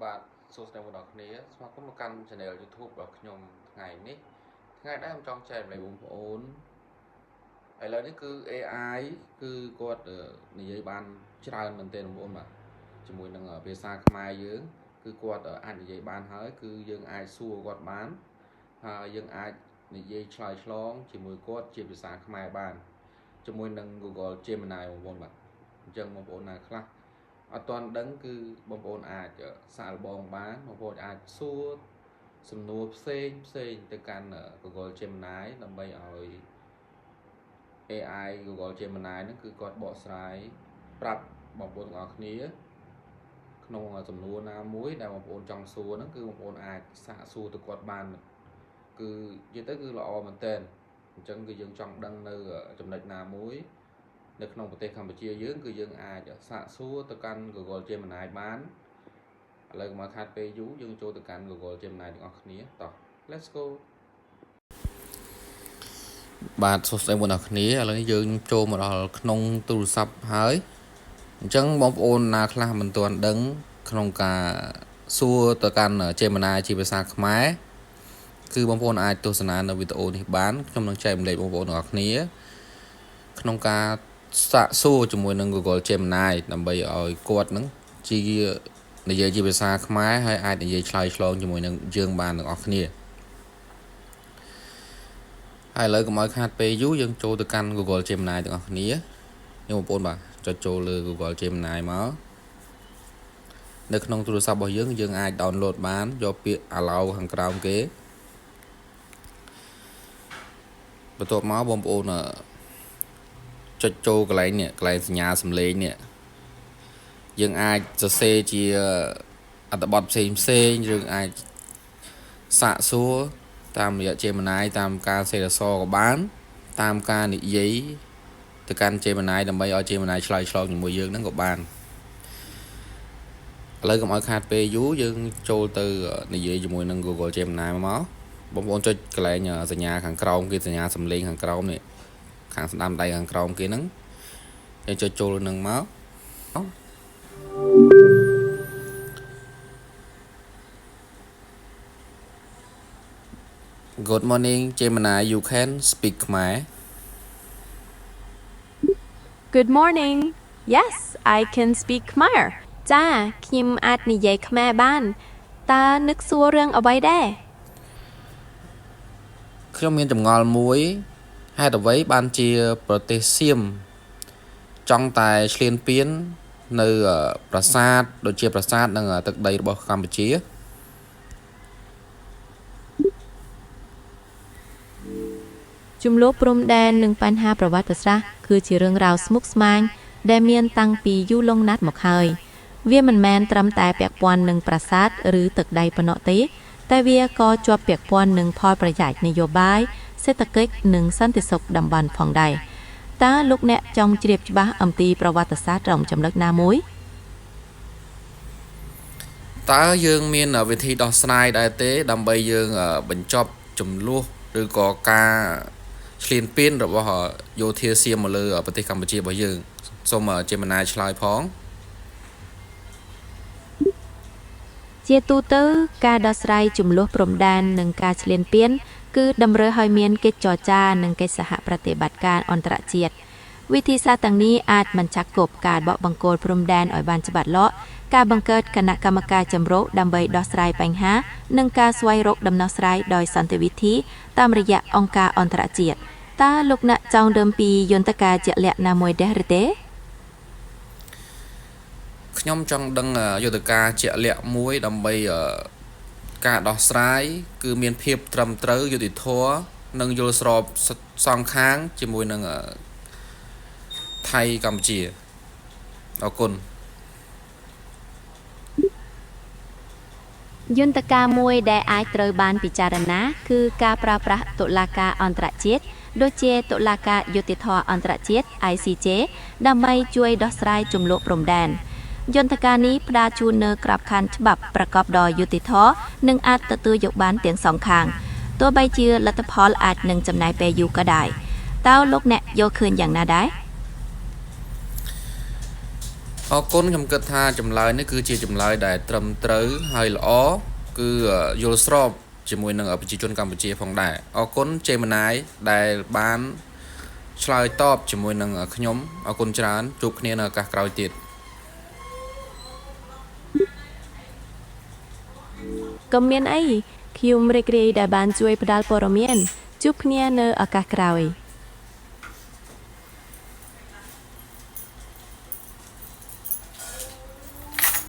បាទសួស្តីបងប្អូនគ្នាស្វាគមន៍មកកាន់ Channel YouTube របស់ខ្ញុំថ្ងៃនេះថ្ងៃដែរខ្ញុំចង់ចែកម្លែកបងប្អូនឥឡូវនេះគឺ AI គឺគាត់និយាយបានច្រើនមែនទែនបងប្អូនបាទជាមួយនឹងភាសាខ្មែរយើងគឺគាត់អាចនិយាយបានហើយគឺយើងអាចសួរគាត់បានហើយយើងអាចនិយាយឆ្លើយឆ្លងជាមួយគាត់ជាភាសាខ្មែរបានជាមួយនឹង Google Gemini បងប្អូនបាទអញ្ចឹងបងប្អូនណាខ្លះអត់ទាន់ដឹងគឺបងប្អូនអាចសាកល្បងបានបងប្អូនអាចសួរសំណួរផ្សេងទៅកាន់ Google Gemini ដើម្បីឲ្យ AI Google Gemini ហ្នឹងគឺគាត់បកស្រាយប្រាប់បងប្អូនទាំងអស់គ្នាក្នុងសំណួរណាមួយដែលបងប្អូនចង់សួរហ្នឹងគឺបងប្អូនអាចសាកសួរទៅគាត់បានគឺនិយាយទៅគឺល្អមែនតើអញ្ចឹងគឺយើងចង់ដឹងនៅចំណុចណាមួយនៅក្នុងប្រទេសកម្ពុជាយើងគឺយើងអាចសាកសួរទៅកាន់ Google Gemini បានឥឡូវមកខាត់ពេលយូរយើងចូលទៅកាន់ Google Gemini ទាំងអស់គ្នាតោះ Let's go បាទសួស្តីបងប្អូនគ្នាឥឡូវយើងចូលមកដល់ក្នុងទូរស័ព្ទហើយអញ្ចឹងបងប្អូនណាខ្លះមិនទាន់ដឹងក្នុងការសួរទៅកាន់ Gemini ជាភាសាខ្មែរគឺបងប្អូនអាចទស្សនានៅវីដេអូនេះបានខ្ញុំនឹងចែកម្លែកបងប្អូនទាំងអស់គ្នាក្នុងការសាកសួរជាមួយនឹង Google Gemini ដើម្បីឲ្យគាត់នឹងជានិយាយជាភាសាខ្មែរហើយអាចនិយាយឆ្លើយឆ្លងជាមួយនឹងយើងបានទាំងអស់គ្នាហើយឥឡូវកុំឲ្យខាតពេលយូរយើងចូលទៅកាន់ Google Gemini ទាំងអស់គ្នាខ្ញុំបងប្អូនបាទចុចចូលលើ Google Gemini មកនៅក្នុងទូរស័ព្ទរបស់យើងអាច download បានយកពាក្យ allow ខាងក្រោមគេបន្ទាប់មកបងប្អូនចុចចូលកន្លែងនេះកន្លែងសញ្ញាសំឡេងនេះយើងអាចសរសេរជាអត្ថបទផ្សេងយើងអាចសាកសួរតាមរយៈ Gemini តាមការសេរសក៏បានតាមការនិយាយទៅកាន់ Gemini ដើម្បីឲ្យ Gemini ឆ្លើយឆ្លងជាមួយយើងហ្នឹងក៏បានឥឡូវកុំឲ្យខាតពេលយូរយើងចូលទៅនិយាយជាមួយនឹង Google Gemini មកបងប្អូនចុចកន្លែងសញ្ញាខាងក្រោមគេសញ្ញាសំឡេងខាងក្រោមនេះខាងស្ដាំដៃខាងក្រោមគេហ្នឹងយើងចុចចូលនឹងមក Good morning Gemini you can speak Khmer Good morning Yes I can speak Khmer ចាខ្ញុំអាចនិយាយខ្មែរបានតើនឹកសួររឿងអ្វីដែរខ្ញុំមានចម្ងល់មួយហេតុអ្វីបានជាប្រទេសសៀមចង់តែឈ្លានពាននៅប្រាសាទដូចជាប្រាសាទនិងទឹកដីរបស់កម្ពុជាជំលោះព្រំដែននិងបញ្ហាប្រវត្តិសាស្ត្រគឺជារឿងរ៉ាវស្មុគស្មាញដែលមានតាំងពីយូរលង់ណាស់មកហើយវាមិនមែនត្រឹមតែពាក់ព័ន្ធនឹងប្រាសាទឬទឹកដីប៉ុណ្ណោះទេតែវាក៏ជាប់ពាក់ព័ន្ធនឹងផលប្រយោជន៍នយោបាយសេដ្ឋកិច្ចនិងសន្តិសុខតំបន់ផងដែរតើលោកអ្នកចង់ជ្រាបច្បាស់អំពីប្រវត្តិសាស្ត្រត្រង់ចំណុចណាមួយតើយើងមានវិធីដោះស្រាយដែរទេដើម្បីយើងបញ្ចប់ចំនួនឬក៏ការឈ្លានពានរបស់យោធាសៀមមកលើប្រទេសកម្ពុជារបស់យើងសូមGeminiឆ្លើយផងជាទូទៅការដោះស្រាយចំនួនព្រំដែននិងការឈ្លានពានគឺតម្រូវឲ្យមានកិច្ចចរចានិងកិច្ចសហប្រតិបត្តិការអន្តរជាតិវិធីសាស្ត្រទាំងនេះអាចបញ្ឆាគប់ការបកបង្គោលព្រំដែនឲ្យបានច្បាស់លាស់ការបង្កើតគណៈកម្មការចម្រុះដើម្បីដោះស្រាយបញ្ហានិងការស្វែងរកដំណោះស្រាយដោយសន្តិវិធីតាមរយៈអង្គការអន្តរជាតិតើលោកអ្នកចង់ដឹងពីយន្តការជាក់លាក់ណាមួយដែរឬទេខ្ញុំចង់ដឹងយន្តការជាក់លាក់មួយដើម្បីការដោះស្រាយគឺមានភាពត្រឹមត្រូវយុត្តិធម៌និងយល់ស្របសងខាងជាមួយនឹងថៃកម្ពុជាអរគុណយន្តការមួយដែលអាចត្រូវបានពិចារណាគឺការប្រើប្រាស់តុលាការអន្តរជាតិដូចជាតុលាការយុត្តិធម៌អន្តរជាតិ ICJ ដើម្បីជួយដោះស្រាយជម្លោះព្រំដែនយន្តការនេះផ្ដល់ជូននូវក្របខ័ណ្ឌច្បាប់ប្រកបដោយយុត្តិធម៌និងអាចទទួលយកបានទាំងសងខាងទោះបីជាលទ្ធផលអាចនឹងចំណាយពេលយូរក៏ដោយតើលោកអ្នកយល់ឃើញយ៉ាងណាដែរ អរគុណខ្ញុំគិតថាចម្លើយនេះគឺជាចម្លើយដែលត្រឹមត្រូវហើយល្អគឺយល់ស្របជាមួយនឹងប្រជាជនកម្ពុជាផងដែរអរគុណ Gemini ដែលបានឆ្លើយតបជាមួយនឹងខ្ញុំអរគុណច្រើនជួបគ្នានៅឱកាសក្រោយទៀត កុំមានអីខ្ញុំរីករាយដែលបានជួយផ្ដល់ព័ត៌មានជួបគ្នានៅឱកាសក្រោយ